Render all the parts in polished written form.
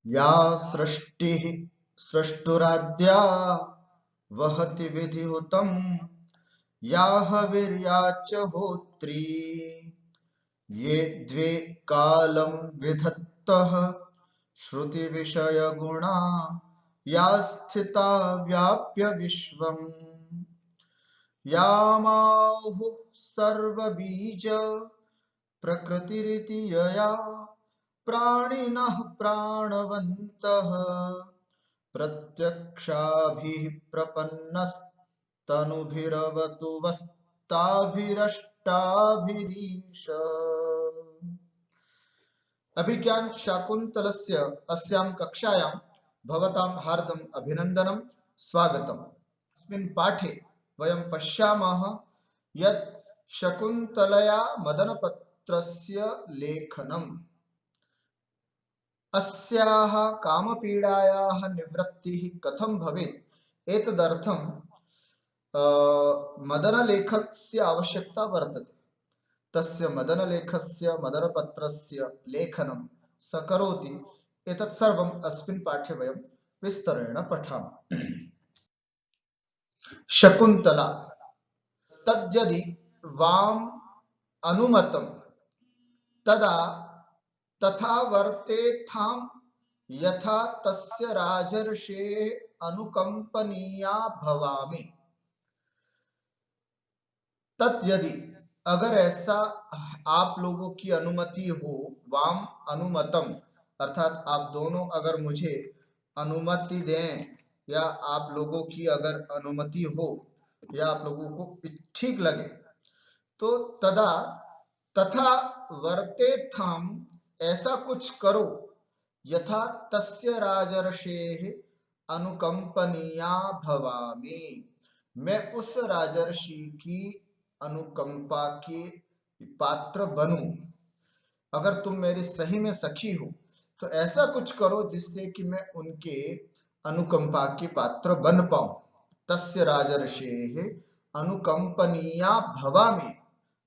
या सृष्टिः सृष्टुराद्या वहति विधिहुतं या हविर्या च होत्री ये द्वे कालं विधत्तः श्रुति विषय गुणा या स्थिता व्याप्य विश्वम् यामाहुः सर्वबीज प्रकृतिरिति यया प्राणिनः प्राणवन्तः प्रत्यक्षाभिः प्रपन्नस्तनुभिरवतु वस्ताभिरष्टाभिरीश। अभिज्ञान शाकुन्तलस्य अस्यां कक्षायां भवतां हार्दम् अभिनन्दनं स्वागतम्। अस्मिन् पाठे वयं पश्यामः यत् शकुन्तलया मदनपत्रस्य लेखनम् अस्याः कामपीडायाः निवृत्तिः कथं भवेत् एतदर्थं मदनलेखस्य आवश्यकता वर्तते। तस्य मदनलेखस्य मदनपत्रस्य लेखनं स करोति। एतत् सर्वम् अस्मिन् पाठे वयं विस्तरेण पठामः। शकुन्तला तद्यदि वाम अनुमतं तदा तथा वर्तेथां यथा तस्य राजर्षेः अनुकंपनीया भवामि। तद्यदि अगर ऐसा आप लोगों की अनुमति हो, वाम अनुमतम अर्थात आप दोनों अगर मुझे अनुमति दें या आप लोगों की अगर अनुमति हो या आप लोगों को ठीक लगे तो तदा तथा वर्तेथाम ऐसा कुछ करो यथा तस्य राजर्षेः अनुकंपनीया भवामि, मैं उस राजर्षि की अनुकंपा के पात्र बनूं। अगर तुम मेरी सही में सखी हो तो ऐसा कुछ करो जिससे कि मैं उनके अनुकंपा के पात्र बन पाऊं। तस्य राजर्षेः अनुकंपनीया भवामि,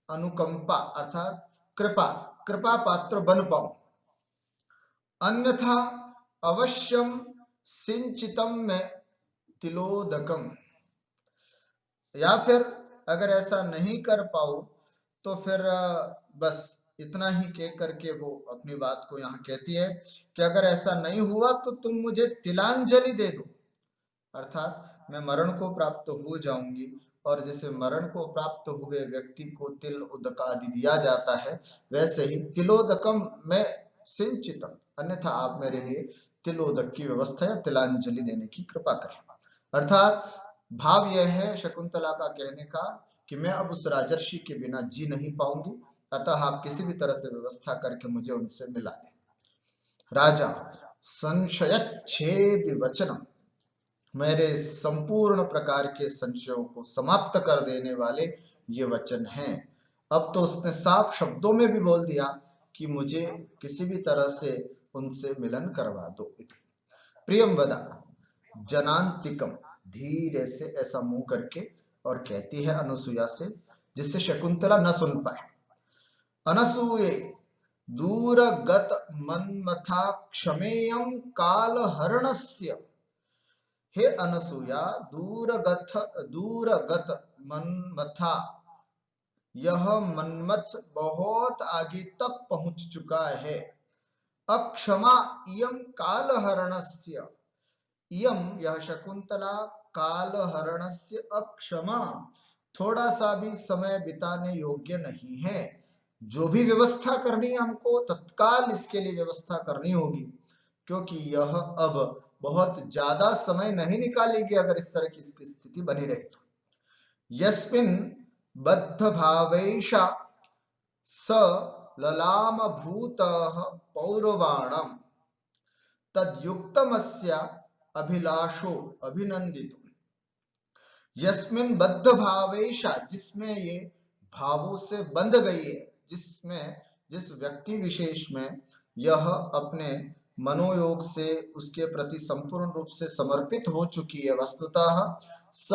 अनुकंपा अर्थात कृपा, कृपा पात्र बन पाऊं। अन्यथा अवश्यम सिंचितम में तिलोदकम, या फिर अगर ऐसा नहीं कर पाओ तो फिर बस इतना ही कह करके वो अपनी बात को यहाँ कहती है कि अगर ऐसा नहीं हुआ तो तुम मुझे तिलांजलि दे दो, अर्थात मैं मरण को प्राप्त हो जाऊंगी। और जैसे मरण को प्राप्त हुए व्यक्ति को तिल उदक आदि दिया जाता है, वैसे ही तिलोदकम में सिंचितम, अन्यथा आप मेरे लिए तिलोदक की व्यवस्था या तिलांजलि देने की कृपा करें। अर्थात भाव यह है शकुंतला का कहने का कि मैं अब उस राजर्षि के बिना जी नहीं पाऊंगी, अतः आप किसी भी तरह से व्यवस्था करके मुझे उनसे मिला दें। राजा संशयच्छेद वचनम, मेरे संपूर्ण प्रकार के संशयों को समाप्त कर देने वाले ये वचन हैं। अब तो उसने साफ शब्दों में भी बोल दिया कि मुझे किसी भी तरह से उनसे मिलन करवा दो। प्रियम वदा जनांतिकम, धीरे से ऐसा मुंह करके और कहती है अनुसुया से, जिससे शकुंतला न सुन पाए। अनसूये दूरगत मन्मथा क्षमेयं कालहरणस्य, हे अनसुया दूरगत मन्मथा, यह मन्मथ बहुत आगे तक पहुंच चुका है। अक्षमा इयं कालहरणस्य, इयं यह शकुंतला कालहरणस्य अक्षमा, थोड़ा सा भी समय बिताने योग्य नहीं है। जो भी व्यवस्था करनी है हमको तत्काल इसके लिए व्यवस्था करनी होगी, क्योंकि यह अब बहुत ज्यादा समय नहीं निकालेगी अगर इस तरह की इसकी स्थिति बनी रही तो। यस्मिन् बद्ध भावैषा स ललाम भूतः पौरवाणम तद्युक्तमस्य अभिलाषो अभिनंदितो। यस्मिन् बद्ध भावैषा, जिसमें ये भावों से बंध गई है, जिसमें जिस व्यक्ति विशेष में यह अपने मनोयोग से उसके प्रति संपूर्ण रूप से समर्पित हो चुकी है, वस्तुतः स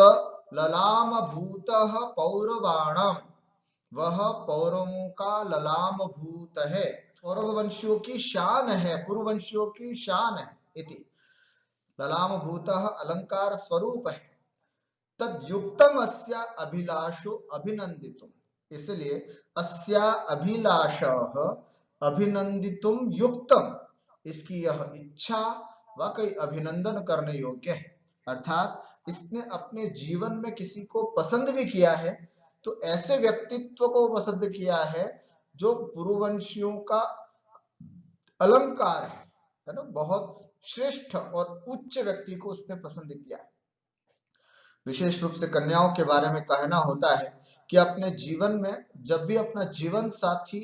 ललाम भूतः पौरवाणम, वह पौरवों का ललाम भूत है। पौरववंशियों की शान है, पूर्ववंशियों की शान है। इति ललाम भूतः अलंकार स्वरूप है, तद युक्तम अस्या अभिलाषो अभिनंदितुम, इसलिए अस्या अभिलाषः अभिनंदितुम युक्तम, इसकी यह इच्छा वाकई अभिनंदन करने योग्य है। अर्थात इसने अपने जीवन में किसी को पसंद भी किया है, तो ऐसे व्यक्तित्व को पसंद किया है जो पूर्ववंशियों का अलंकार है ना, बहुत श्रेष्ठ और उच्च व्यक्ति को उसने पसंद किया है। विशेष रूप से कन्याओं के बारे में कहना होता है कि अपने जीवन में जब भी अपना जीवन साथी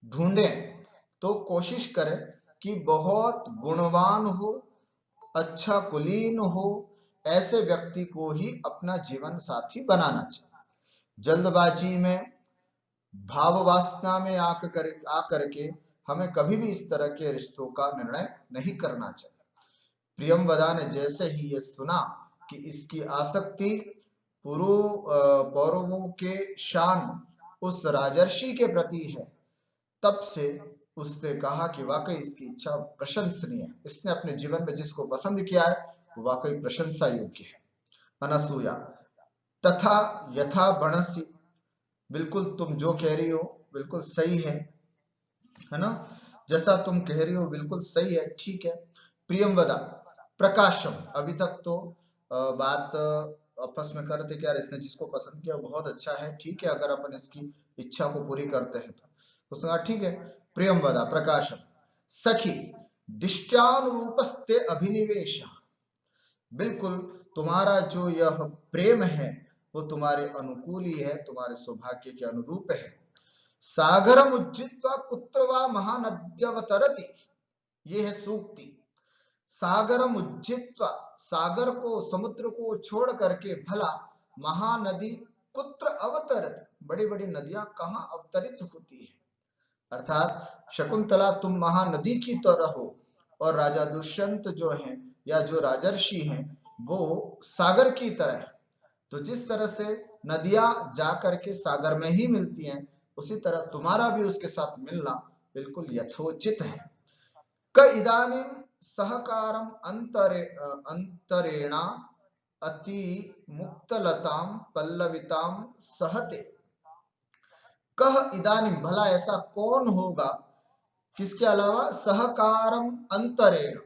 ढूंढें तो कोशिश करें कि बहुत गुणवान हो, अच्छा कुलीन हो, ऐसे व्यक्ति को ही अपना जीवन साथी बनाना चाहिए। जल्दबाजी में, भाव वासना में आकर के हमें कभी भी इस तरह के रिश्तों का निर्णय नहीं करना चाहिए। प्रियंवदा ने जैसे ही ये सुना कि इसकी आसक्ति पौरवों के शान उस राजर्षि के प्रति है, तब से उसने कहा कि वाकई इसकी इच्छा प्रशंसनीय है, इसने अपने जीवन में जिसको पसंद किया है वो वाकई प्रशंसा योग्य है। अनसूया तथा यथा बनसी, बिल्कुल तुम जो कह रही हो बिल्कुल सही है ना, जैसा तुम कह रही हो बिल्कुल सही है, ठीक है। प्रियंवदा प्रकाशम, अभी तक तो बात आपस में करते कि यार इसने जिसको पसंद किया बहुत अच्छा है, ठीक है, अगर अपन इसकी इच्छा को पूरी करते हैं तो उसने कहा ठीक है। प्रियंवदा प्रकाशम सखी दिष्ट्यानुरूपस्ते अभिनिवेश, बिल्कुल तुम्हारा जो यह प्रेम है वो तुम्हारे अनुकूल ही है, तुम्हारे सौभाग्य के अनुरूप है। सागरम उज्जित्वा कुत्र वा महानद्यवतरति, ये है सूक्ति। सागरम उज्जित्वा, सागर को, समुद्र को छोड़ करके भला महानदी कुत्र अवतरति, बड़ी बड़ी नदियां कहां अवतरित होती है। अर्थात शकुंतला तुम महानदी की तरह हो और राजा दुष्यंत जो हैं या जो राजर्षि हैं वो सागर की तरह है। तो जिस तरह से नदियां जाकर के सागर में ही मिलती हैं, उसी तरह तुम्हारा भी उसके साथ मिलना बिल्कुल यथोचित है। क इदानीं सहकारम अंतरेणा अति मुक्तलताम पल्लविताम सहते, कह इदानीं, भला ऐसा कौन होगा, किसके अलावा, सहकारम अंतरेण,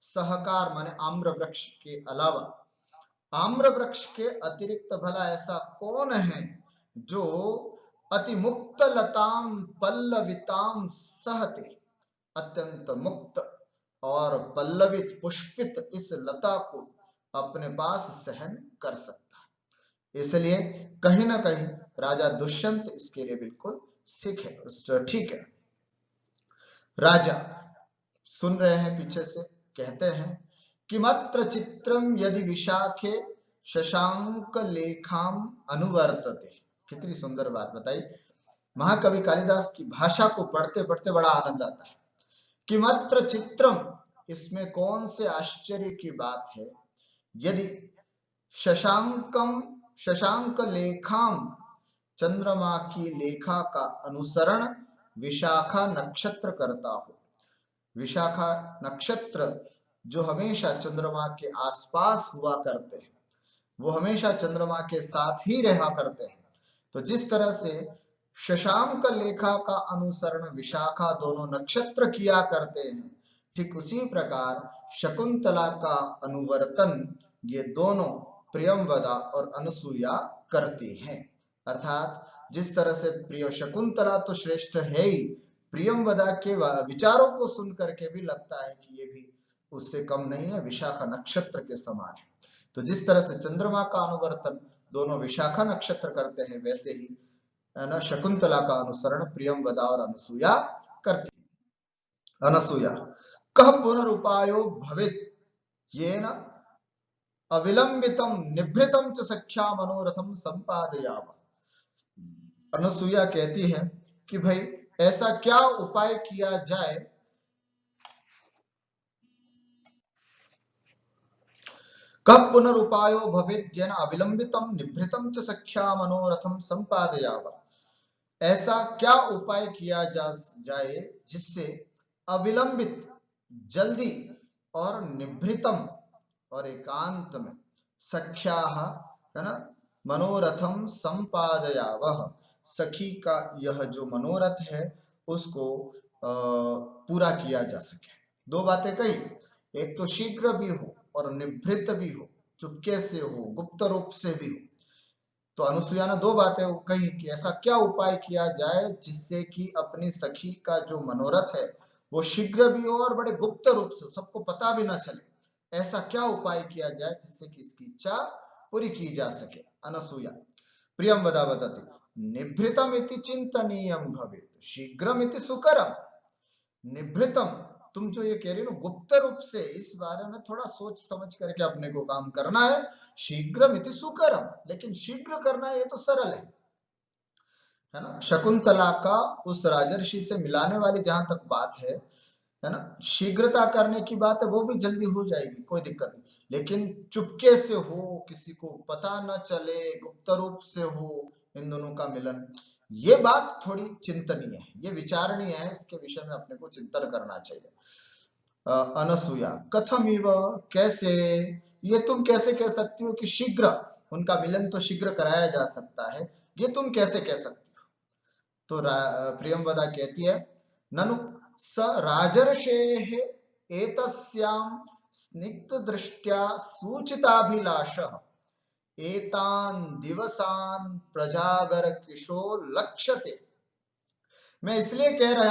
सहकार माने आम्र वृक्ष के अलावा, आम्र वृक्ष के अतिरिक्त भला ऐसा कौन है जो अति मुक्त लताम पल्लविताम सहते, अत्यंत मुक्त और पल्लवित पुष्पित इस लता को अपने पास सहन कर सकता है। इसलिए कहीं ना कहीं राजा दुष्यंत इसके लिए बिल्कुल सिख है, ठीक है। राजा सुन रहे हैं पीछे से, कहते हैं कि मत्र चित्रम यदि विशाखे शशांक लेखाम अनुवर्तते, कितनी सुंदर बात बताई। महाकवि कालिदास की भाषा को पढ़ते पढ़ते बड़ा आनंद आता है। कि मत्र चित्रम, इसमें कौन से आश्चर्य की बात है। यदि शशांकम, शशांक लेखाम, चंद्रमा की लेखा का अनुसरण विशाखा नक्षत्र करता हो। विशाखा नक्षत्र जो हमेशा चंद्रमा के आसपास हुआ करते हैं, वो हमेशा चंद्रमा के साथ ही रहा करते हैं। तो जिस तरह से शशांक लेखा का अनुसरण विशाखा दोनों नक्षत्र किया करते हैं, ठीक उसी प्रकार शकुंतला का अनुवर्तन ये दोनों प्रियंवदा और अनसुया करती हैं। अर्थात जिस तरह से प्रिय शकुंतला तो श्रेष्ठ है ही, प्रियंवदा के विचारों को सुन करके भी लगता है कि ये भी उससे कम नहीं है, विशाखा नक्षत्र के समान है। तो जिस तरह से चंद्रमा का अनुवर्तन दोनों विशाखा नक्षत्र करते हैं, वैसे ही न शकुंतला का अनुसरण प्रियंवदा और अनसुया करती है। अनसुया कह पुनरुपायो भवेत् येन अविलंबितम निभृतम च सख्या मनोरथम संपादयाम। अनसुया कहती है कि भाई ऐसा क्या उपाय किया जाए, कब पुनरुपायो भवेत् येन अविलंबितम निभृतम च सख्या मनोरथम संपादयाम, ऐसा क्या उपाय किया जाए जिससे अविलंबित, जल्दी और निभृतम और एकांत में सख्याः, है ना, मनोरथम संपादयावः, सखी का यह जो मनोरथ है उसको पूरा किया जा सके। दो बातें कही, एक तो शीघ्र भी हो और निभृत भी हो, चुपके से हो, गुप्त रूप से भी हो। तो अनुसुईया ने दो बातें कही कि ऐसा क्या उपाय किया जाए जिससे कि अपनी सखी का जो मनोरथ है वो शीघ्र भी हो और बड़े गुप्त रूप से, सबको पता भी ना चले। ऐसा क्या उपाय किया जाए जिससे कि इसकी इच्छा पूरी की जा सके। अनसुईया प्रियम वदा वदति निभृतम इति चिंतनीयम भवेत् शीघ्रम इति सुकरम। निभृतम, तुम जो ये कह रही हो ना गुप्त रूप से, इस बारे में थोड़ा सोच समझ करके अपने को काम करना है। शीघ्रम इति सुकरम, लेकिन शीघ्र करना ये तो सरल है ना। शकुंतला का उस राजर्षि से मिलाने वाली जहां तक बात है ना, शीघ्रता करने की बात है, वो भी जल्दी हो जाएगी, कोई दिक्कत नहीं। लेकिन चुपके से हो, किसी को पता न चले, गुप्त रूप से हो इन दोनों का मिलन, ये बात थोड़ी चिंतनीय है, ये विचारणीय है, इसके विषय में अपने को चिंतन करना चाहिए। अनसुया कथम इव, कैसे, ये तुम कैसे कह सकती हो कि शीघ्र, उनका मिलन तो शीघ्र कराया जा सकता है, ये तुम कैसे कह सकती हो। तो प्रियंवदा कहती है ननु स राजर्षेः एतस्यां स्निग्ध दृष्ट्या सूचिताभिलाषः एतान् दिवसान् प्रजागर किशो लक्ष्यते। मैं इसलिए कह रही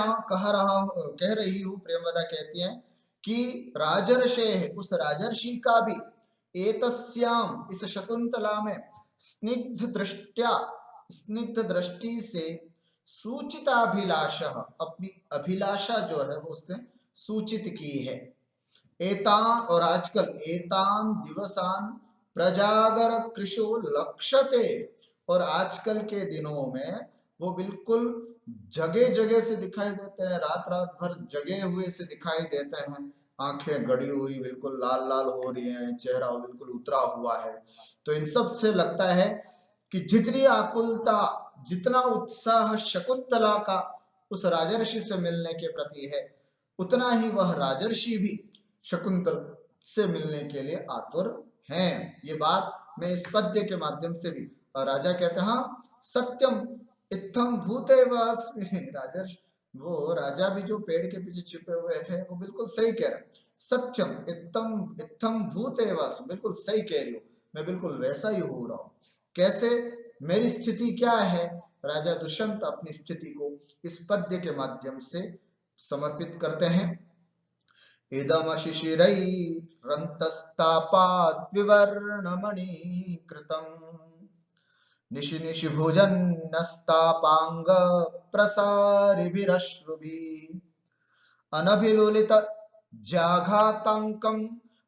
हूँ, प्रेमवदा कहती हैं कि राजर्षेः, उस राजर्षि का भी, एतस्याम, इस शकुंतला में, स्निग्ध दृष्टया, स्निग्ध दृष्टि से, सूचिताभिलाषः, अपनी अभिलाषा जो है वो उसने सूचित की है। एतान, और आजकल, एतान दिवसान प्रजागर कृशो लक्ष्यते, और आजकल के दिनों में वो बिल्कुल जगह जगह से दिखाई देते हैं, रात रात भर जगे हुए से दिखाई देते हैं, आंखें गड़ी हुई बिल्कुल लाल लाल हो रही हैं, चेहरा बिल्कुल उतरा हुआ है। तो इन सब से लगता है कि जितनी आकुलता, जितना उत्साह शकुंतला का उस राजर्षि से मिलने के प्रति है, उतना ही वह राजर्षि भी शकुंतल से मिलने के लिए आतुर हैं। ये बात मैं इस पद्य के माध्यम से भी, और राजा कहते हैं हाँ सत्यम इत्थम भूतेवास्मि, राजर्षि, वो राजा भी जो पेड़ के पीछे छिपे हुए थे वो बिल्कुल सही कह रहे, सत्यम इत्थम इत्थम भूतेवास्मि, बिल्कुल सही कह रही हो, मैं बिल्कुल वैसा ही हो रहा हूं। कैसे, मेरी स्थिति क्या है। राजा दुष्यंत अपनी स्थिति को इस पद्य के माध्यम से समर्पित करते हैं। इदमशिशिरैरन्तस्तापाद् विवर्णमणीकृतम् निशि निशि भुजन्नस्तापाङ्ग प्रसारिभिरश्रुभिः अनभिलुलित जाघाताङ्कं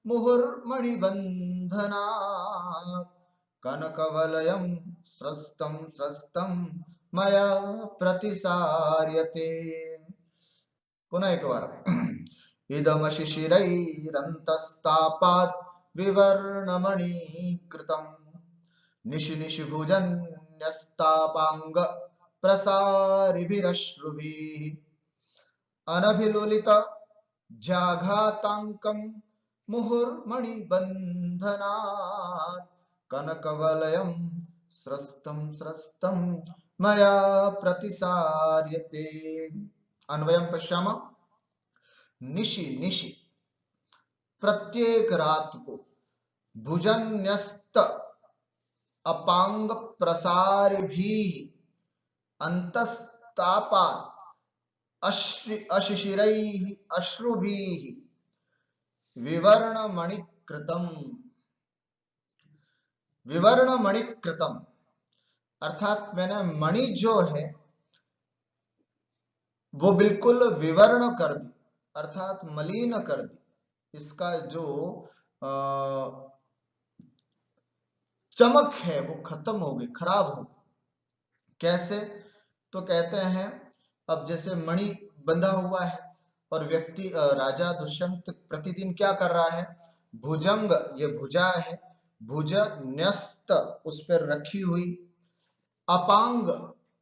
मुहुर्मणिबन्धनात् कनकवलयं स्रस्तं स्रस्तं मया प्रतिसार्यते। पुनः एक बार इदमशिशिरैरन्तस्तापाद् विवर्णमणीकृतम् निशि निशि भुजन्यस्तापाङ्ग प्रसारिभिरश्रुभिः अनभिलुलित जाघाताङ्कं मुहुर्मणिबन्धनात् कनकवलयं स्रस्तं स्रस्तं मया प्रतिसार्यते। अन्वयं पश्यामः। निशि निशि, प्रत्येक रात को, भुजन्यस्त अपांग प्रसार भी, अंतस्तापात् अशिशिरैः अश्रुभिः विवर्णमणिकृतम्। विवर्णमणिकृतम अर्थात मैंने मणि जो है वो बिल्कुल विवर्ण कर दी, अर्थात मलिन कर दी, इसका जो चमक है वो खत्म हो गई, खराब हो गई। कैसे, तो कहते हैं अब जैसे मणि बंधा हुआ है और व्यक्ति, राजा दुष्यंत प्रतिदिन क्या कर रहा है, भुजंग, ये भुजा है, भुज न्यस्त, उस पर रखी हुई, अपांग,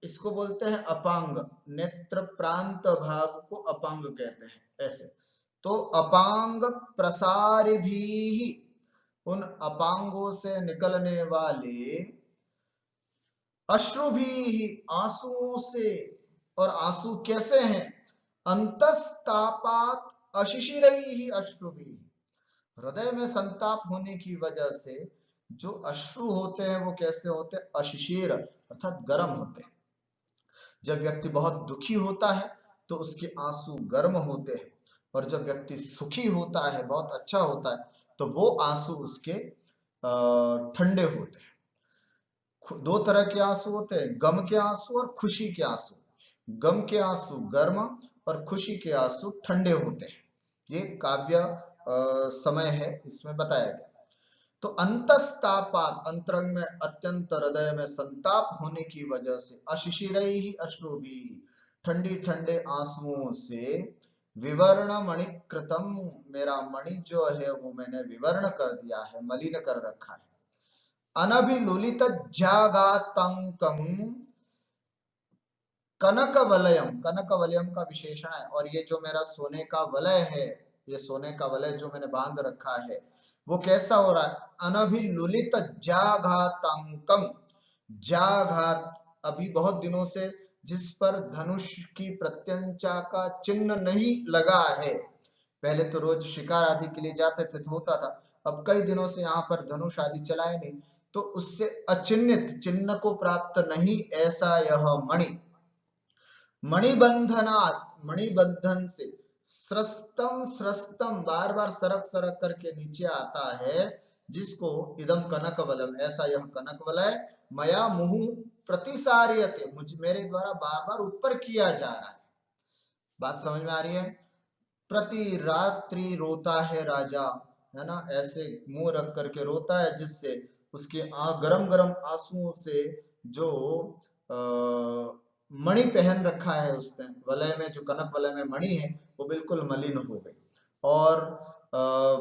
इसको बोलते हैं अपांग, नेत्र प्रांत भाग को अपांग कहते हैं ऐसे। तो अपांग प्रसार भी, उन अपांगों से निकलने वाले अश्रु भी, आंसुओं से, और आंसू कैसे हैं, अंतस्तापात अशिशिरैहि अश्रु भी, हृदय में संताप होने की वजह से जो अश्रु होते हैं वो कैसे होते हैं, अशिशिर अर्थात गर्म होते हैं। जब व्यक्ति बहुत दुखी होता है तो उसके आंसू गर्म होते हैं, और जब व्यक्ति सुखी होता है, बहुत अच्छा होता है, तो वो आंसू उसके ठंडे होते हैं। दो तरह के आंसू होते हैं, गम के आंसू और खुशी के आंसू। गम के आंसू गर्म और खुशी के आंसू ठंडे होते हैं। ये काव्य समय है, इसमें बताया गया। तो अंतस्तापात, अंतरंग में अत्यंत हृदय में संताप होने की वजह से, अशिशिरैहि अश्रुभी, ठंडी ठंडे आंसुओं से, विवर्ण मणिकृतम, मेरा मणि जो है वो मैंने विवर्ण कर दिया है, मलिन कर रखा है। अनभिलुलित जागातंकम, कनक वलयम, कनक वलयम का विशेषण है, और ये जो मेरा सोने का वलय है, ये सोने का वलय जो मैंने बांध रखा है वो कैसा हो रहा है, अनभिलुलित जाघातांकम, जाघात, अभी बहुत दिनों से जिस पर धनुष की प्रत्यंचा का चिन्ह नहीं लगा है, पहले तो रोज शिकार आदि के लिए जाते थे तो होता था, अब कई दिनों से यहाँ पर धनुष आदि चलाए नहीं, तो उससे अचिन्हित, चिन्ह को प्राप्त नहीं ऐसा यह मणि, मणिबंधनात्, मणिबंधन से, स्रस्तम स्रस्तम, बार बार सरक सरक करके नीचे आता है, जिसको इदम कनक वलम, ऐसा यह कनक वलय, मया मुहु प्रतिसार्यते, मुझ मेरे द्वारा बार बार ऊपर किया जा रहा है। बात समझ में आ रही है। प्रति रात्रि रोता है राजा, है ना, ऐसे मुंह रख करके रोता है, जिससे उसके गरम गरम आंसुओं से जो मणि पहन रखा है उसने वलय में, जो कनक वलय में मणि है वो बिल्कुल मलिन हो गई। और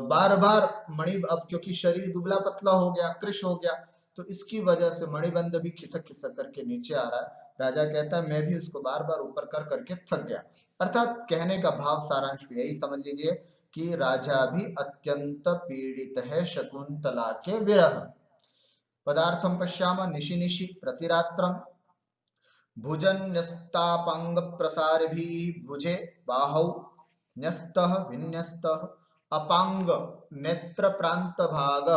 बार बार मणि, अब क्योंकि शरीर दुबला पतला हो गया, कृश हो गया, तो इसकी वजह से मणिबंध भी खिसक खिसक करके नीचे आ रहा है। राजा कहता है मैं भी उसको बार बार ऊपर कर करके थक गया। अर्थात कहने का भाव सारांश यही समझ लीजिए कि राजा भी अत्यंत पीड़ित है शकुंतला के विरह। पदार्थम पश्याम निशि निशि प्रतिरात्रम, भुजन न्यस्तापंग प्रसार भी, भुजे बाहौ न्यस्तः विन्यस्तः, अपांग नेत्र प्रांत भाग,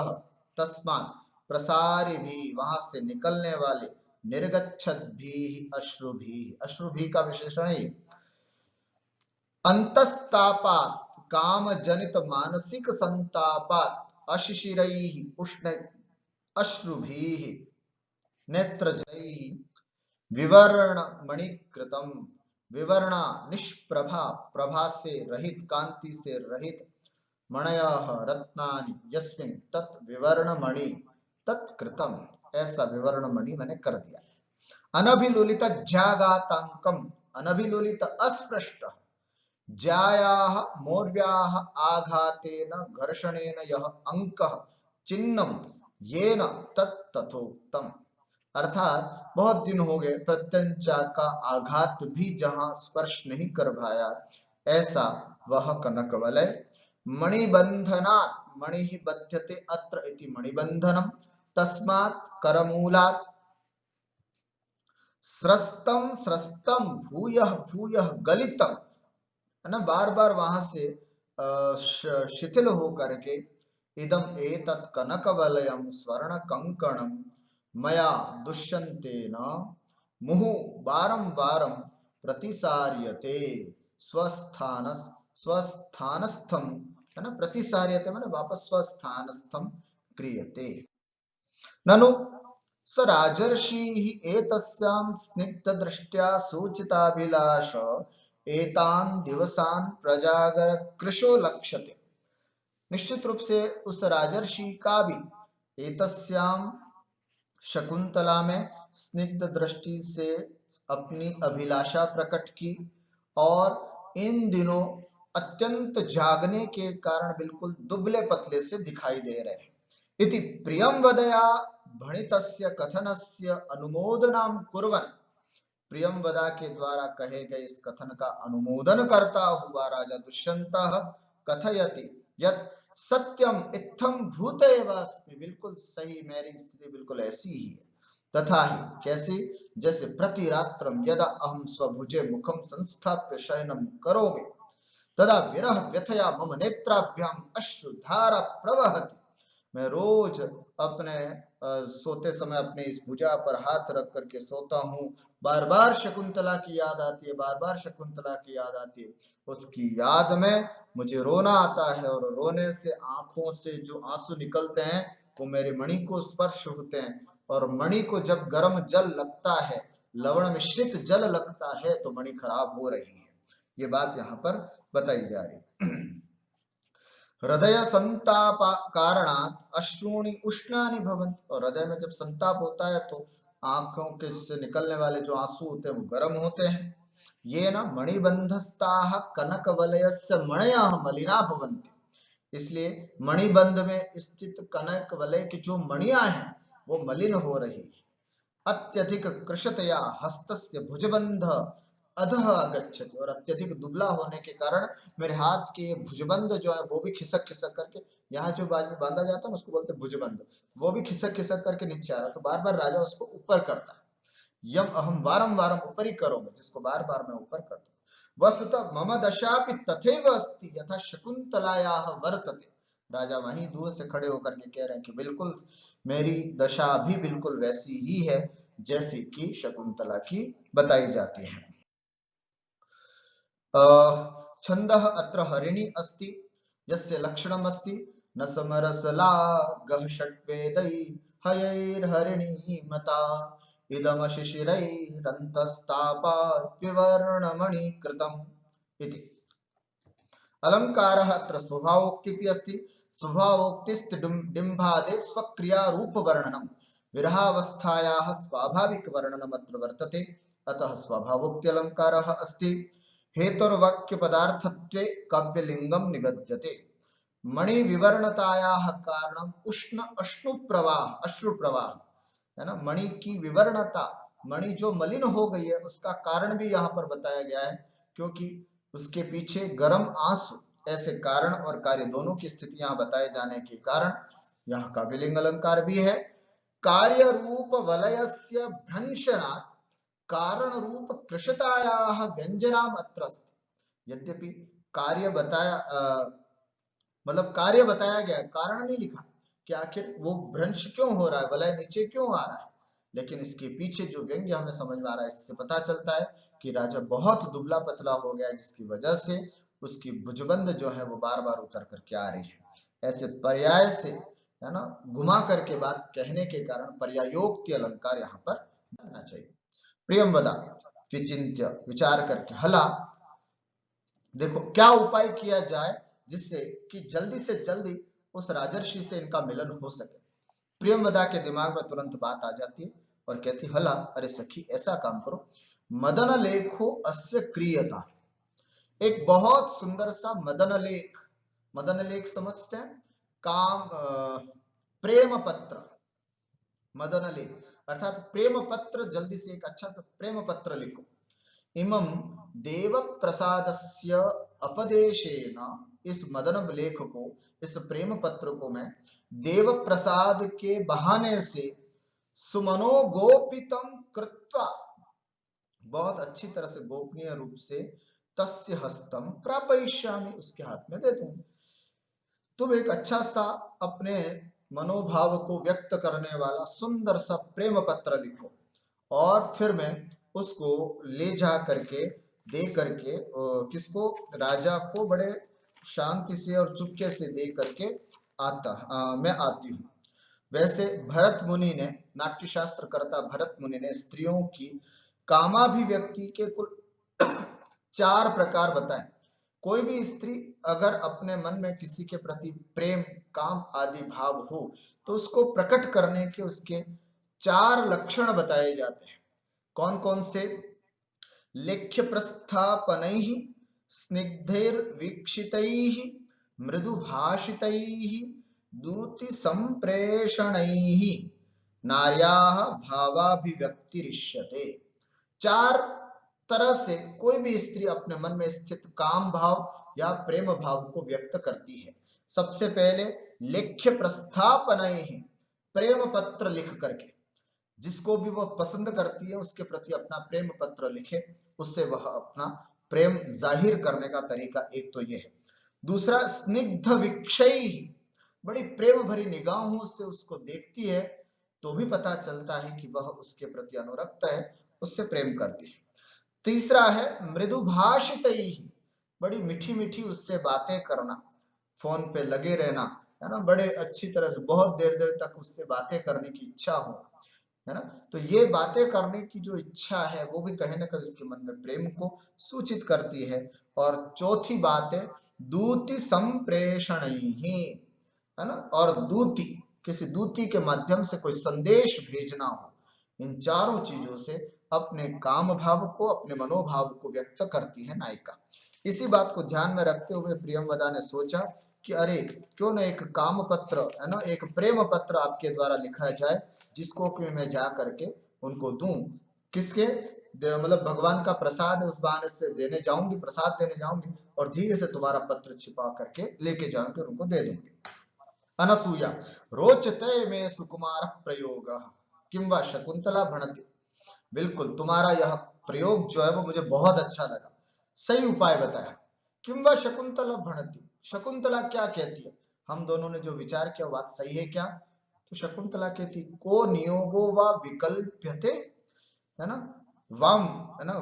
तस्मात् प्रसार भी, वहां से निकलने वाले, निर्गच्छत भी अश्रु भी, अश्रु भी का विशेषण है। अंतस्तापात, काम जनित मानसिक संतापात, अशिशिरैहि उष्ण अश्रुभिः, नेत्रजैः, विवर्ण मणिकृतम, विवर्णा निष्प्रभा, प्रभा से रहित, कांति से रहित, मणयः रत्नानि यस्मिन् तत् विवर्ण मणि तत्कृतम, ऐसा विवर्ण मणि मैंने कर दिया। अनभिलुलित जागातांकम, अनभिलुलित अस्पृष्ट, जायाः मौर्याः आघातेन घर्षणेन यह अंकः चिन्नम येन तत् तथोक्तम, अर्थात बहुत दिन हो गए, प्रत्यंचा का आघात भी जहां स्पर्श नहीं कर पाया, ऐसा वह कनक वलय। मणिबंधनात्, मणि ही बध्यते अत्र इति मणिबंधनम, तस्मात् करमूलात्, स्रस्तम स्रस्तम भूयः भूयः गलितम, है ना, बार बार वहां से शिथिल होकर के, इदम एतत् कनक वलयम स्वर्ण कंकणम मया दुष्यंतेन मुहु बारंबारं प्रतिसार्यते, स्वस्थानस्थम, है ना, प्रतिसार्यते माने वापस स्वस्थानस्थम क्रियते। ननु स राजर्षिः एतस्यां स्निग्धदृष्ट्या सूचिताभिलाष एतान् दिवसान् प्रजागर कृशो लक्ष्यते, निश्चित रूप से उस राजर्षि का भी एतस्याम, शकुंतला में, स्निग्ध दृष्टि से अपनी अभिलाषा प्रकट की, और इन दिनों अत्यंत जागने के कारण बिल्कुल दुबले पतले से दिखाई दे रहे हैं। इति प्रियम वदया भणितस्य कथनस्य अनुमोदनां कुर्वन्, प्रियंवदा के द्वारा कहे गए इस कथन का अनुमोदन करता हुआ राजा दुष्यंतः कथयति यत् सत्यम इत्थम भूतेव अस्मि, बिल्कुल सही, मेरी स्थिति बिल्कुल ऐसी ही है। तथा ही कैसी, जैसे प्रतिरात्रम यदा अहम स्वभुजे मुखम संस्थाप्य शयनम करोमि तदा विरह व्यथया मम नेत्राभ्याम अश्रुधारा प्रवहति। मैं रोज अपने सोते समय अपने इस भुजा पर हाथ रख करके सोता हूँ, बार बार शकुंतला की याद आती है, बार बार शकुंतला की याद आती है। उसकी याद में मुझे रोना आता है और रोने से आंखों से जो आंसू निकलते हैं वो मेरे मणि को स्पर्श होते हैं, और मणि को जब गर्म जल लगता है, लवण मिश्रित जल लगता है, तो मणि खराब हो रही है। ये बात यहाँ पर बताई जा रही। हृदय संताप कारणात अश्रूणि उष्णानि भवन्ति, और हृदय में जब संताप होता है तो आंखों के से निकलने वाले जो आंसू होते हैं वो गर्म होते हैं। ये न मणिबंधस्ताः कनक वलयस्य मणयः मलिना भवन्ति, इसलिए मणिबंध में स्थित कनक वलय की जो मणियां हैं वो मलिन हो रही है। अत्यधिक कृशतया हस्तस्य भुजबंध अधः गच्छति, और अत्यधिक दुबला होने के कारण मेरे हाथ के भुजबंध जो है वो भी खिसक खिसक करके, यहाँ जो बांधा जाता है उसको बोलते हैं भुजबंध, वो भी खिसक खिसक करके नीचे आ रहा, तो बार बार राजा उसको ऊपर करता है। यम अहम वारम वारम ऊपरी करो, जिसको बार बार मैं ऊपर करता हूँ। वस्तुतः मम दशापि तथैव अस्ति यथा शकुंतलायाः वर्तते, राजा वहीं दूर से खड़े होकर के कह रहे हैं कि बिल्कुल मेरी दशा भी बिल्कुल वैसी ही है जैसी कि शकुंतला की बताई जाती है। छंदः अत्र हरिणी अस्ति यस्य लक्षणम् अस्ति न समरसलागः षट्वेदै हयैर्हरिणी मता इदम शिशिरैरन्तस्तापात् विवर्णमणिकृतम् इति। अलंकारः अत्र स्वभावोक्तिपि अस्ति, स्वभावोक्तिस्डिम्बादे स्वक्रियारूपवर्णनम् विरहावस्थायाः स्वाभाविकवर्णनम् अत्र वर्तते, अतः स्वभावोक्त्यलंकारः अस्ति। हेतुर्वाक्य पदार्थत्वे काव्यलिंगम निगद्यते, मणि विवर्णतायाः कारणम उष्ण अश्नु प्रवाह, अश्रु प्रवाह है ना, मणि की विवर्णता, मणि जो मलिन हो गई है उसका कारण भी यहाँ पर बताया गया है, क्योंकि उसके पीछे गर्म आंसू, ऐसे कारण और कार्य दोनों की स्थिति यहाँ बताए जाने के कारण यहाँ काव्यलिंग अलंकार भी है। कार्य रूप वलयस्य भ्रंशनात् कारण रूप कृशतायाः व्यंजनाम अत्र अस्ति, यद्यपि कार्य बताया मतलब कार्य बताया गया, कारण नहीं लिखा कि आखिर वो भ्रंश क्यों हो रहा है, वलय नीचे क्यों आ रहा है, लेकिन इसके पीछे जो व्यंग्य हमें समझ में आ रहा है, इससे पता चलता है कि राजा बहुत दुबला पतला हो गया है, जिसकी वजह से उसकी भुजबंद जो है वो बार बार उतर करके आ रही है। ऐसे पर्याय से है ना, घुमा करके बात कहने के कारण पर्यायोक्ति अलंकार यहाँ पर बनना चाहिए। प्रियंवदा विचिंत्य, विचार करके, हला, देखो क्या उपाय किया जाए जिससे कि जल्दी से जल्दी उस राजर्षि से इनका मिलन हो सके। प्रियंवदा के दिमाग में तुरंत बात आ जाती है और कहती, हला, अरे सखी ऐसा काम करो, मदन लेखो अस्य क्रियता, एक बहुत सुंदर सा मदन लेख, मदन लेख समझते हैं, काम प्रेम पत्र, मदन लेख अर्थात प्रेम पत्र, जल्दी से एक अच्छा सा प्रेम पत्र लिखो। इमं देव प्रसादस्य अपदेशेन, इस मदन लेख को, इस प्रेम पत्र को मैं देव प्रसाद के बहाने से सुमनो गोपितम कृत्वा, बहुत अच्छी तरह से गोपनीय रूप से, तस्य हस्तम प्रापयिष्यामि, उसके हाथ में दे दूंगा। तुम एक अच्छा सा अपने मनोभाव को व्यक्त करने वाला सुंदर सा प्रेम पत्र लिखो, और फिर मैं उसको ले जा करके दे करके किसको, राजा को बड़े शांति से और चुपके से दे करके मैं आती हूँ। वैसे भरत मुनि ने, नाट्य शास्त्र करता भरत मुनि ने स्त्रियों की कामाभिव्यक्ति के कुल 4 प्रकार बताए। कोई भी स्त्री अगर अपने मन में किसी के प्रति प्रेम, काम आदि भाव हो तो उसको प्रकट करने के उसके 4 लक्षण बताए जाते हैं। कौन कौन से? लेख्य प्रस्थापनैः, स्निग्धैर्वीक्षितैः, मृदु भाषितैः, दूति संप्रेषणैः नार्याः भावाभिव्यक्तिरिष्यते। चार तरह से कोई भी स्त्री अपने मन में स्थित काम भाव या प्रेम भाव को व्यक्त करती है। सबसे पहले लेख्य प्रस्थापनाएं हैं, प्रेम पत्र लिख करके, जिसको भी वह पसंद करती है उसके प्रति अपना प्रेम पत्र लिखे, उससे वह अपना प्रेम जाहिर करने का तरीका एक तो ये है। दूसरा स्निग्ध विक्षयी, बड़ी प्रेम भरी निगाहों से उसको देखती है तो भी पता चलता है कि वह उसके प्रति अनुरक्त है, उससे प्रेम करती है। तीसरा है मृदुभाषितैः, बड़ी मीठी मीठी उससे बातें करना, फोन पे लगे रहना, है ना, बड़े अच्छी तरह से बहुत देर देर तक उससे बातें करने की इच्छा हो, है ना। तो ये बातें करने की जो इच्छा है वो भी कहीं ना कहीं उसके मन में प्रेम को सूचित करती है। और चौथी बात है दूती संप्रेषण ही, है ना, और दूती, किसी दूती के माध्यम से कोई संदेश भेजना हो, इन चारों चीजों से अपने काम भाव को, अपने मनोभाव को व्यक्त करती है नायिका। इसी बात को ध्यान में रखते हुए प्रियंवदा ने सोचा कि अरे क्यों ना एक काम पत्र, है ना, एक प्रेम पत्र आपके द्वारा लिखा जाए, जिसको कि मैं जा करके उनको दूं, किसके, मतलब भगवान का प्रसाद उस बहाने से देने जाऊंगी, प्रसाद देने जाऊंगी, और धीरे से तुम्हारा पत्र छिपा करके लेके जाऊंगी और उनको दे दूंगी। अनसूया रोचते में सुकुमार प्रयोग किम वा शकुंतला भणति, बिल्कुल तुम्हारा यह प्रयोग जो है वो मुझे बहुत अच्छा लगा, सही उपाय बताया। किम वा शकुंतला भणति, शकुंतला क्या कहती है, हम दोनों ने जो विचार किया बात सही है क्या? तो शकुंतला कहती को नियोगो वा विकल्प्यते, है ना, वाम, है ना,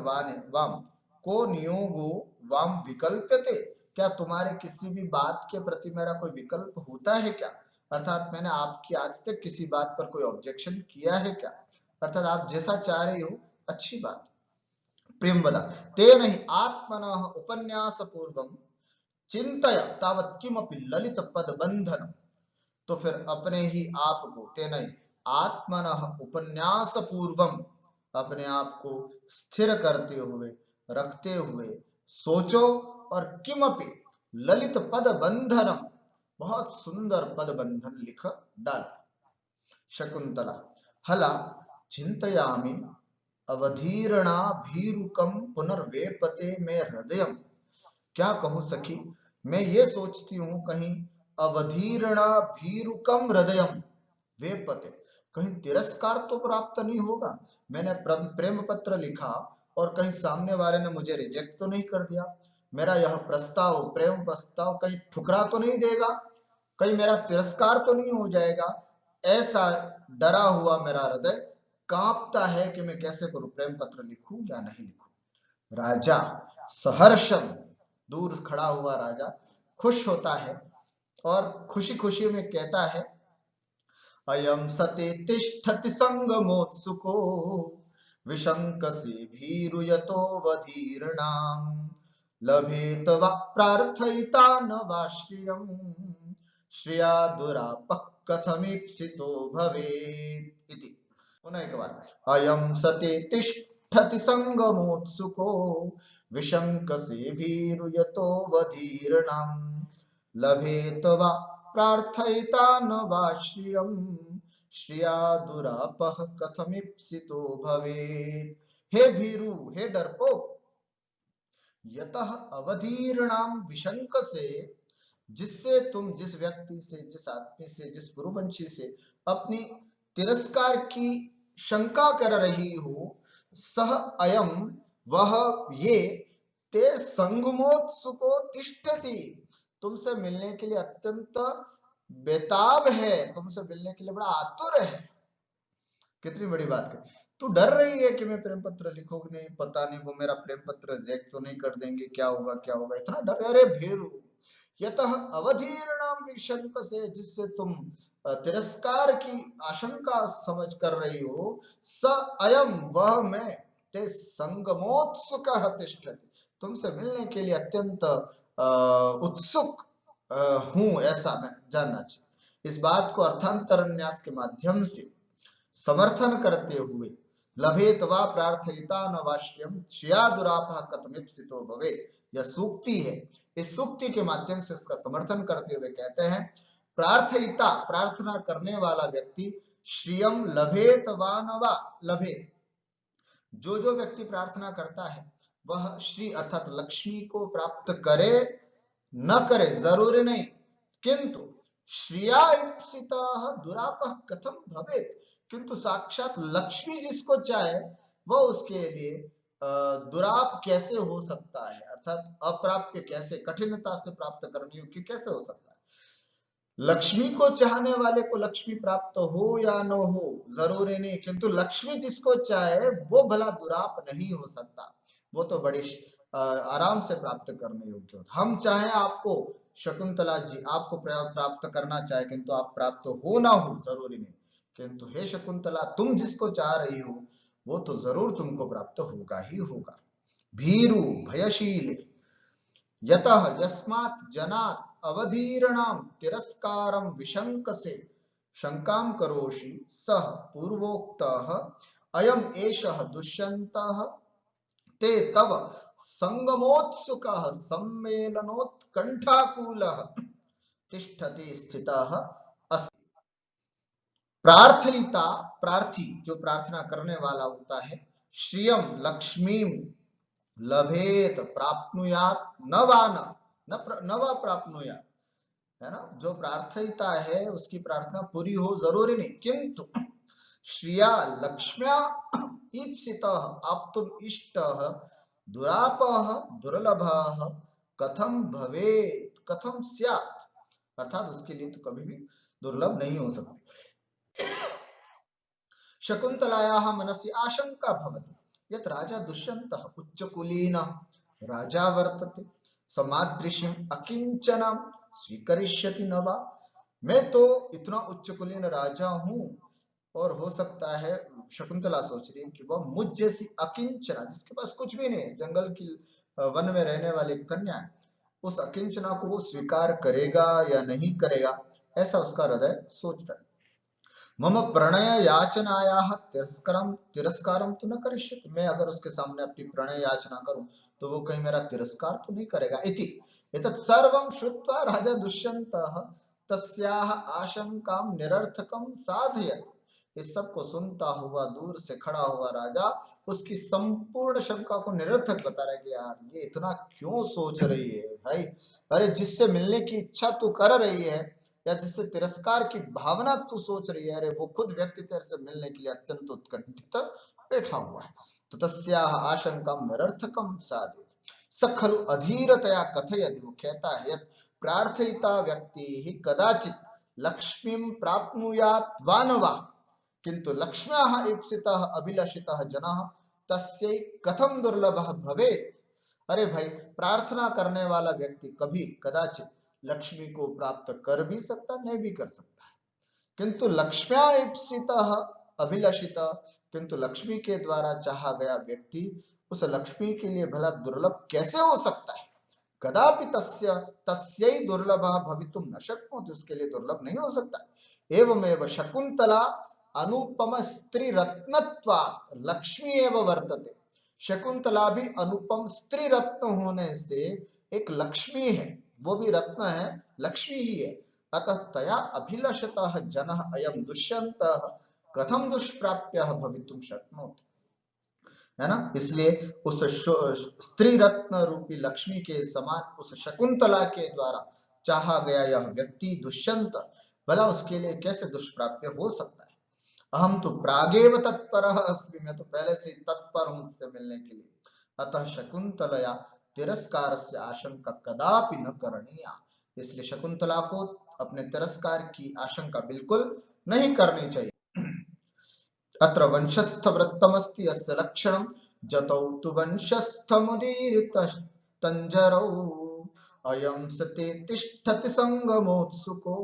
वाम, को नियोगो वाम विकल्प्यते, क्या तुम्हारे किसी भी बात के प्रति मेरा कोई विकल्प होता है क्या? अर्थात मैंने आपकी आज तक किसी बात पर कोई ऑब्जेक्शन किया है क्या? अर्थात आप जैसा चाह रही हो अच्छी बात। प्रियंवदा तेन ही आत्मनः उपन्यास पूर्वम चिंतय तावत् किमपि ललित पद बंधन, तो फिर अपने ही आप को, तेन ही आत्मनः उपन्यास पूर्वम, अपने आप को स्थिर करते हुए, रखते हुए सोचो, और किमपि ललित पद बंधनम, बहुत सुंदर पद बंधन लिख डालो। शकुंतला हला चिंतयामि अवधीरणा भीरुकम पुनर्वेपते में हृदयम, क्या कहूं सखी, मैं ये सोचती हूं कहीं अवधीरणा भीरुकम हृदयम वेपते, कहीं तिरस्कार तो प्राप्त नहीं होगा, मैंने प्रेम पत्र लिखा और कहीं सामने वाले ने मुझे रिजेक्ट तो नहीं कर दिया, मेरा यह प्रस्ताव, प्रेम प्रस्ताव कहीं ठुकरा तो नहीं देगा, कहीं मेरा तिरस्कार तो नहीं हो जाएगा, ऐसा डरा हुआ मेरा हृदय कांपता है कि मैं कैसे करूं, प्रेम पत्र लिखूं या नहीं लिखूं। राजा सहर्षम, दूर खड़ा हुआ राजा खुश होता है और खुशी खुशी में कहता है अयम सते तिष्ठति संगमोत्सुको विशंकसे भीरुयतो वधीर्णाम लभेत वा प्रार्थयिता न वा श्रियम श्रिया दुरापः कथमीप्सितो भवेत् इति। पुनः एक बार, अयम सते तिष्ठति संगमोत्सुको विशंकसे भीरुयतो वधीर्णाम लभेत वा प्रार्थयिता न वा श्रियम श्रिया दुरापः कथमीप्सितो भवेत्। हे भीरु, हे डरपोक, यतः अवधीर्णाम विशंकसे, जिससे तुम, जिस व्यक्ति से, जिस आदमी से, जिस पुरुवंशी से अपनी तिरस्कार की शंका कर रही हो, सह अयम, वह ये, ते संगमोत्सुको तिष्ठति, तुमसे मिलने के लिए अत्यंत बेताब है, तुमसे मिलने के लिए बड़ा आतुर है। कितनी बड़ी बात है, तू डर रही है कि मैं प्रेम पत्र लिखूंगी नहीं, पता नहीं वो मेरा प्रेम पत्र रिजेक्ट तो नहीं कर देंगे, क्या होगा क्या होगा, इतना डर। अरे भीरु, यतः अवधीर्णाम विशंक से, जिससे तुम तिरस्कार की आशंका समझ कर रही हो, स अयम, वह मैं, ते संगमोत्सुक तिष्ठति, तुमसे मिलने के लिए अत्यंत उत्सुक हूं, ऐसा मैं जानना चाहिए। इस बात को अर्थांतर न्यास के माध्यम से समर्थन करते हुए लभेत वा प्रार्थयिता न वाश्यम श्रिया दुरापः कथमीप्सितो भवेत्, यह सूक्ति है, इस सूक्ति के माध्यम से इसका समर्थन करते हुए कहते हैं प्रार्थयिता, प्रार्थना करने वाला व्यक्ति, श्रियम लभेत वा न वा लभेत, जो जो व्यक्ति प्रार्थना करता है वह श्री अर्थात लक्ष्मी को प्राप्त करे न करे जरूरी नहीं, किंतु श्रिया ईप्सितः दुरापः कथम भवेत्, किंतु साक्षात लक्ष्मी जिसको चाहे वह उसके लिए दुराप कैसे हो सकता है, अर्थात अप्राप्य कैसे, कठिनता से प्राप्त करने योग्य कैसे हो सकता है। लक्ष्मी को चाहने वाले को लक्ष्मी प्राप्त हो या न हो जरूरी नहीं, किंतु लक्ष्मी जिसको चाहे वो भला दुराप नहीं हो सकता, वो तो बड़ी आराम से प्राप्त करने योग्य होता। हम चाहे आपको शकुंतला जी आपको प्राप्त करना चाहे, किंतु आप प्राप्त हो ना हो जरूरी नहीं, किंतु हे शकुंतला तुम जिसको चाह रही हो वो तो जरूर तुमको प्राप्त होगा ही होगा। भीरु भयशील यतः यस्मात् जनात् अवधीर्णां तिरस्कारं विशंकसे शंकां करोषि सः पूर्वोक्तः अयम् एषः दुष्यन्तः ते तव संगमोत्सुकः सम्मेलनोत्कंठाकुलः तिष्ठति स्थितः अस्ति। प्रार्थिता प्रार्थी जो प्रार्थना करने वाला होता है, श्रियम लक्ष्मीम लभेत प्राप्नुयात न वा न वा प्राप्नुयात, है ना, जो प्रार्थयिता है उसकी प्रार्थना पूरी हो जरूरी नहीं, किंतु श्रिया लक्ष्म्या ईप्सितः आप्तुम इष्टः दुरापः दुर्लभः कथम भवेत् कथम स्यात्, अर्थात उसके लिए तो कभी भी दुर्लभ नहीं हो सकती। शकुंतलायाः मनसि आशंका भवति यत् राजा दुष्यन्तः उच्चकुलीनः राजा वर्तते समादृश्यम् अकिंचनम् स्वीकरिष्यति न वा। मैं तो इतना उच्चकुलीन राजा हूं और हो सकता है, शकुंतला सोच रही है कि वह मुझ जैसी अकिंचना जिसके पास कुछ भी नहीं है, जंगल की वन में रहने वाली कन्या, उस अकिंचना को वो स्वीकार करेगा या नहीं करेगा, ऐसा उसका हृदय सोचता है। मम प्रणय याचनायाः तिरस्कारं तिरस्कारं तो न करिष्यति, मैं अगर उसके सामने अपनी प्रणय याचना करूं तो वो कहीं मेरा तिरस्कार तो नहीं करेगा। इति एतत् सर्वं श्रुत्वा राजा दुष्यन्तः तस्याः आशंकां निरर्थकं साधयत्। इस सब को सुनता हुआ दूर से खड़ा हुआ राजा उसकी संपूर्ण शंका को निरर्थक बता रहा है कि यार ये इतना क्यों सोच रही है भाई, अरे जिससे मिलने की इच्छा तू कर रही है या जिससे तिरस्कार की भावना तू सोच रही है, अरे वो खुद व्यक्ति तेरे से मिलने के लिए अत्यंत उत्कंठित बैठा हुआ है। तो तस्याः आशंकां निरर्थकं साधयति स खलु अधीरतया कथयति, वो कहता है यत् प्रार्थयिता व्यक्तिः कदाचित् लक्ष्मीं प्राप्नुयात् वा न वा, किंतु लक्ष्म्याः ईप्सितः अभिलषितः जनः तस्यै कथं दुर्लभः भवेत्। अरे भाई, प्रार्थना करने वाला व्यक्ति कभी कदाचित लक्ष्मी को प्राप्त कर भी सकता नहीं भी कर सकता है, किंतु लक्ष्म्या ईप्सितः अभिलषितः, किंतु लक्ष्मी के द्वारा चाहा गया व्यक्ति उस लक्ष्मी के लिए भला दुर्लभ कैसे हो सकता है। कदापि तस्य तस्यै दुर्लभः भवितुं न शक्नोति, उसके लिए दुर्लभ नहीं हो सकता। एवमेव शकुंतला अनुपम स्त्री रत्नत्वात् लक्ष्मी एव वर्तते, शकुंतला भी अनुपम स्त्री रत्न होने से एक लक्ष्मी है, वो भी रत्न है, लक्ष्मी ही है। अतः तया अभिलषतः जनः अयं दुष्यन्तः कथं दुष्प्राप्यः भवितुं शक्नोति, है ना। इसलिए उस स्त्री रत्न रूपी लक्ष्मी के समान उस शकुंतला के द्वारा चाहा गया यह व्यक्ति दुष्यंत भला उसके लिए कैसे दुष्प्राप्य हो सकता है। अहम तो प्रागेव तत्परः अस्मि, मैं तो पहले से तत्पर हूं उससे मिलने के लिए। अतः शकुंतलया तिरस्कारस्य आशंका कदापि न करणीया, इसलिए शकुंतला को अपने तिरस्कार की आशंका बिल्कुल नहीं करनी चाहिए। अत्र वंशस्थ वृत्तमस्ति यस्य लक्षणं जतौ तु वंशस्थमुदीरितस्तञ्जरौ अयं सते तिष्ठति संगमोत्सुको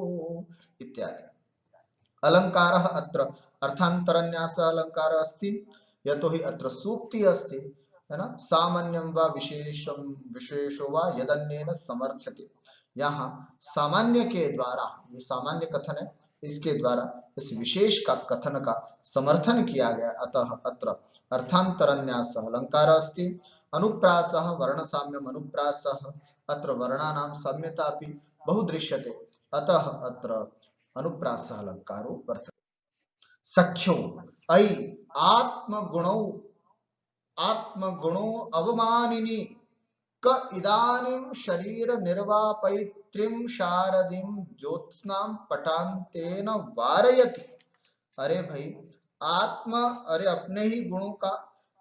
इत्यादि। अलंकारः अत्र अर्थान्तरन्यास अलंकार अस्ति, यतो हि अत्र सूक्ति अस्ति, है ना, सामान्यं वा विशेषं विशेषो वा यदन्येन समर्थ्यते। यहाँ सामान्य के द्वारा, ये सामान्य कथन है, इसके द्वारा इस विशेष का कथन का समर्थन किया गया। अतः अत्र अर्थान्तरन्यास अलंकार अस्ति। अनुप्रासः वर्ण साम्यम अनुप्रासः, अत्र वर्णानां साम्यतापि बहु दृश्यते, अतः अत्र अनुप्रासः अलंकारो वर्तते। सख्यो ऐ आत्मगुणौ आत्मगुणो अवमानिनी क इदानीं शरीर निर्वापयित्रीं शारदीं ज्योत्स्नां पटान्तेन वारयति। अरे भाई, अरे अपने ही गुणों का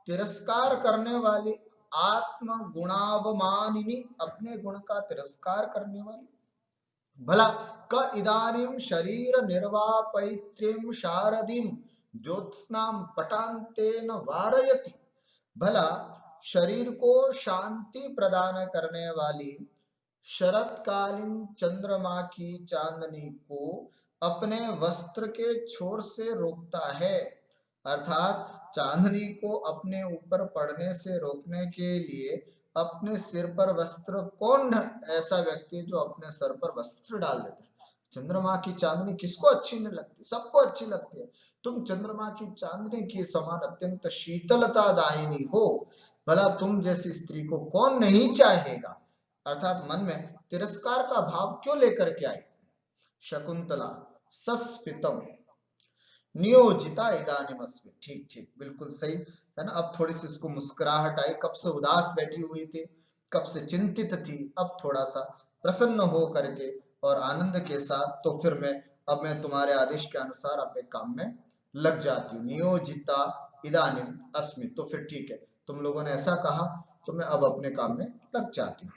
तिरस्कार करने वाली, आत्म गुणावमानिनी, अपने गुण का तिरस्कार करने वाली, भला क इदानीं शरीर निर्वापयित्रीं शारदीं ज्योत्स्नां पटान्तेन वारयति, भला शरीर को शांति प्रदान करने वाली शरतकालीन चंद्रमा की चांदनी को अपने वस्त्र के छोर से रोकता है। अर्थात चांदनी को अपने ऊपर पड़ने से रोकने के लिए अपने सिर पर वस्त्र, कौन ऐसा व्यक्ति जो अपने सर पर वस्त्र डाल देता है? चंद्रमा की चांदनी किसको अच्छी नहीं लगती? सबको अच्छी लगती है। तुम चंद्रमा की चांदनी के समान अत्यंत शीतलता दायिनी हो, भला तुम जैसी स्त्री को कौन नहीं चाहेगा? अर्थात मन में तिरस्कार का भाव क्यों लेकर के आई? शकुंतला सस्मितम नियोजिता इदानीमस्मि। ठीक ठीक, बिल्कुल सही है ना। अब थोड़ी सी इसको मुस्कुराहट आई, कब से उदास बैठी हुई थी, कब से चिंतित थी, अब थोड़ा सा प्रसन्न हो करके और आनंद के साथ, तो फिर अब मैं तुम्हारे आदेश के अनुसार अपने काम में लग जाती हूँ। नियोजिता इदानीम अस्मि, तो फिर ठीक है, तुम लोगों ने ऐसा कहा तो मैं अब अपने काम में लग जाती हूँ।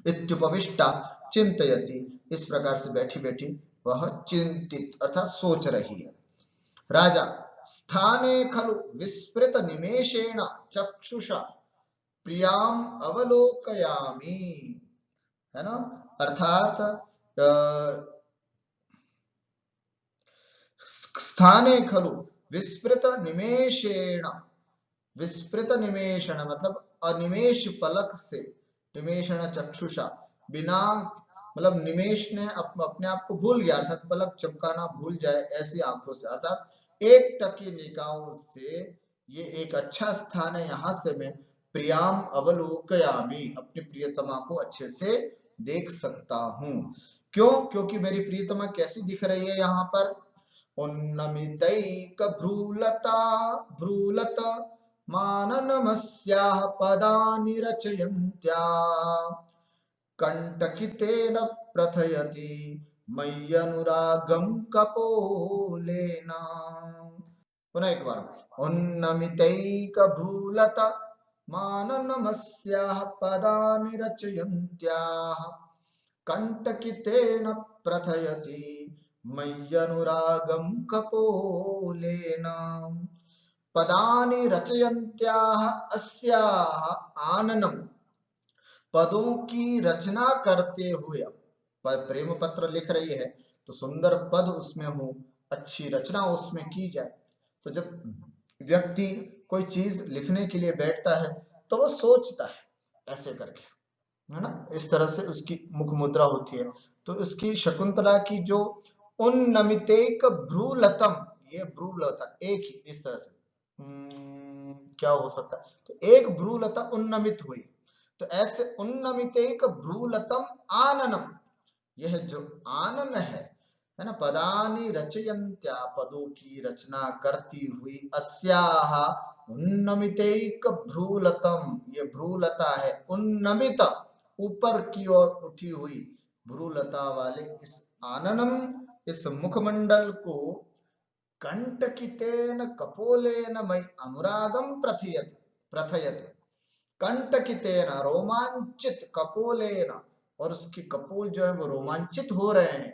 इत्युपविष्टा चिंतयति, इस प्रकार से बैठी बैठी वह चिंतित अर्थात सोच रही है। राजा स्थाने खलु विस्मृत निमेषेण चक्षुषा प्रियाम अवलोकयामि, है ना। अर्थात स्थाने खलु विस्मृत निमेषेण, विस्मृत निमेषण मतलब अनिमेष पलक से, निमेषण चक्षुषा, बिना मतलब निमेष ने अपने आप को भूल गया, अर्थात पलक चमकाना भूल जाए ऐसी आंखों से, अर्थात एक टकी निगाहों से ये एक अच्छा स्थान है, यहाँ से मैं प्रियाम अवलोकयामि, अपनी प्रियतमा को अच्छे से देख सकता हूँ। क्यों? क्योंकि मेरी प्रियतमा कैसी दिख रही है यहाँ पर? उन्नमितैक भ्रूलता भ्रूलत माननमस्याः पदानि रचयन्त्याः कंटकितेन प्रथयति मय्यनुरागं कपोलेन। पुनः एक बार, उन्नमितैक भ्रूलत माननमस्याः पदानि रचयन्त्याः कंटकितेन प्रथयति मय्यनुरागं कपोलेन। पदानि रचयन्त्याः अस्याः आननम, पदों की रचना करते हुए, प्रेम पत्र लिख रही है तो सुंदर पद उसमें हो, अच्छी रचना उसमें की जाए। तो जब व्यक्ति कोई चीज लिखने के लिए बैठता है तो वो सोचता है ऐसे करके, है ना, इस तरह से उसकी मुख मुद्रा होती है। तो इसकी शकुंतला की जो उन्नमितेक भ्रूलतम, ये भ्रूलता एक ही इस तरह से क्या हो सकता है? तो एक भ्रूलता उन्नमित हुई, तो ऐसे उन्नमितेक भ्रूलतम आननम, यह जो आनन है ना, पदानि रचयन्त्या, पदों की रचना करती हुई, अस्याह उन्नमितेक भ्रूलतम, ये भ्रूलता है उन्नमित, ऊपर की ओर उठी हुई भ्रूलता वाले इस आननम, इस मुखमंडल को कंटकितेन कपोलेन मयि अनुरागम प्रथयति प्रथयति, कंटकितेन रोमांचित, कपोलेन, और उसकी कपोल जो है वो रोमांचित हो रहे हैं,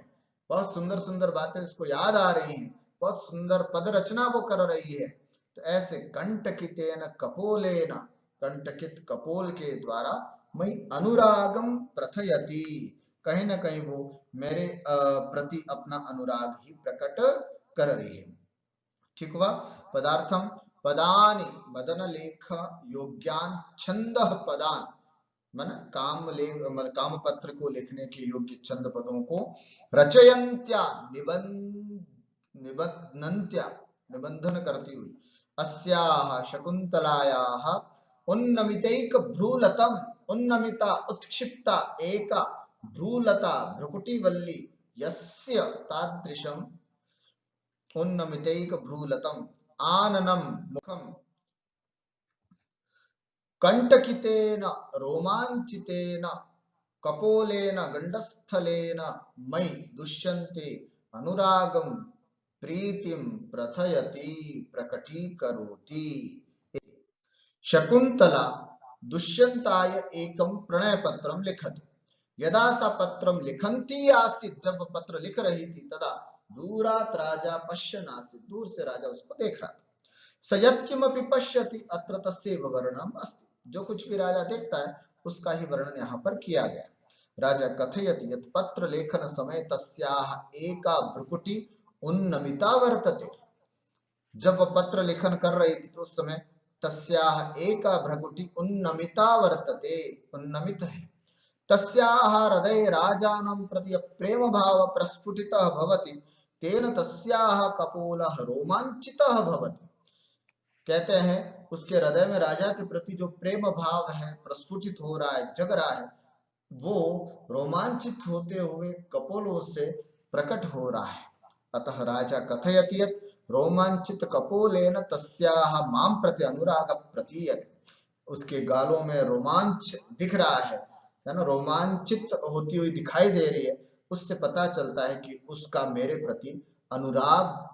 बहुत सुंदर सुंदर बातें उसको याद आ रही हैं, बहुत सुंदर पद रचना वो कर रही है। तो ऐसे कंटकितेन कपोलेन, कंटकित कपोल के द्वारा मई अनुरागम प्रथयति, कहीं ना कहीं वो मेरे प्रति अपना अनुराग ही प्रकट कर रही है। ठीक हुआ। पदार्थम पदानि मदन लेख योग्यान छंदः पदान, मन काम पत्र को लिखने के योग्य छंद पदों को रचयन्त्या निबध्नन्त्या, निबंधन करती हुई, अस्याः शकुंतलायाः उन्नमितैक भ्रूलतम, उन्नमिता उत्क्षिप्ता एका भ्रूलता भ्रुकुटिवल्ली, यस्य तादृशम उन्नमितैक भ्रूलतम आननम मुखम कंटकितेन रोमांचितेन कपोलेन गंडस्थलेन मयि दुष्यन्ते अनुरागम प्रीतिम प्रथयति प्रकटीकरोति। शकुंतला दुष्यंताय एकं प्रणय पत्रं लिखति। यदा सा पत्रं लिखन्ती आसीत्, जब पत्र लिख रही थी, तदा दूरात् राजा पश्यन् आसीत्, दूर से राजा उसको देख रहा था। स यत्किमपि पश्यति अत्र तस्यैव वर्णनम् अस्ति। जो कुछ भी राजा देखता है उसका ही वर्णन यहाँ पर किया गया। राजा कथयति यत् पत्र लेखन समय तस्याः एका भ्रुकुटी उन्नमिता वर्तते। जब पत्र लेखन कर रही थी तो उस समय तस्याः एका भ्रुकुटी उन्नमिता वर्तते, उन्नमित है। तस्याः हृदये राजानं प्रति प्रेम भाव प्रस्फुटितः भवति, तेन तस्याः कपोलः रोमांचितः भवति। कहते हैं उसके हृदय में राजा के प्रति जो प्रेम भाव है प्रस्फुटित हो रहा है, जग रहा है, वो रोमांचित होते हुए कपोलों से प्रकट हो रहा है। अतः राजा कथयति यत् रोमांचित कपोलेन तस्याः मां प्रति अनुराग प्रतीयते। उसके गालों में रोमांच दिख रहा है ना, रोमांचित होती हुई दिखाई दे रही है। उससे पता चलता है कि उसका मेरे प्रति अनुराग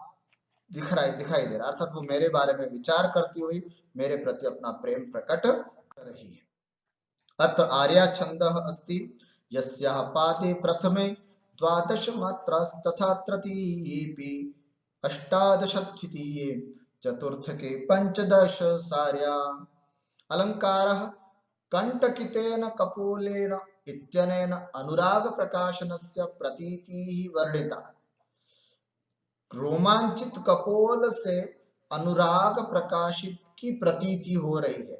दिखाई दे रहा, अर्थात वो मेरे बारे में विचार करती हुई मेरे प्रति अपना प्रेम प्रकट कर रही है। अत्र आर्या छन्दः अस्ति, यस्याः पादे प्रथमे 12 मात्रास्तथा तृतीयेऽपि 18 द्वितीये चतुर्थके 15 सार्या। अलङ्कारः कंटकितेन कपोलेन इत्यनेन अनुराग प्रकाशनस्य प्रतीतिः वर्णिता। रोमांचित कपोल से अनुराग प्रकाशित की प्रतीति हो रही है,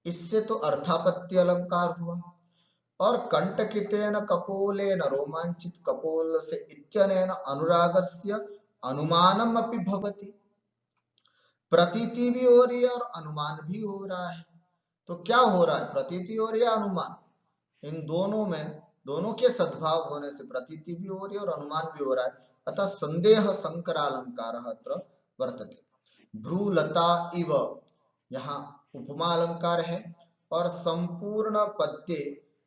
इससे तो अर्थापत्ति अलंकार हुआ। और कंटकितेन कपोलेन रोमांचित कपोल से इत्यनेन अनुरागस्य अनुमानम अपि भवति। प्रतीति भी हो रही है और अनुमान भी हो रहा है। तो क्या हो रहा है, प्रतीति हो रही है, अनुमान, इन दोनों में, दोनों के सद्भाव होने से प्रतीति भी हो रही है और अनुमान भी हो रहा है। अतः संदेह संकरालंकार अत्र वर्तते। भ्रूलता इव यहाँ उपमा अलंकार है, और संपूर्ण पद्य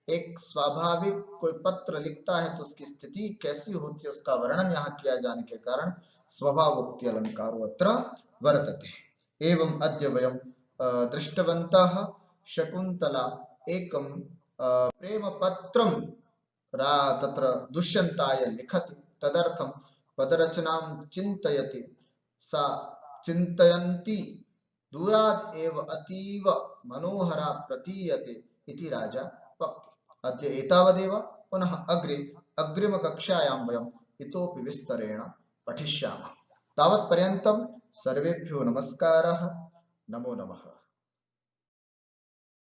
एक स्वाभाविक कोई पत्र लिखता है तो उसकी स्थिति कैसी होती है उसका वर्णन यहाँ किया जाने के कारण स्वभावोक्ति अलंकारो अत्र वर्तते। एवं अद्य वयं दृष्टवन्तः शकुन्तला एकं प्रेम पत्रं तत्र दुष्यन्ताय लिखति, तदर्थं पदरचनां चिन्तयति। सा चिन्तयन्ती दूरात् एव अतीव मनोहरा प्रतीयते इति राजा वक्ति। अद्य एतावदेव, पुनः अग्रिमकक्षायां वयम् इतोपि विस्तरेण पठिष्यामः। तावत्पर्यन्तं सर्वेभ्यो नमस्कारः, नमो नमः।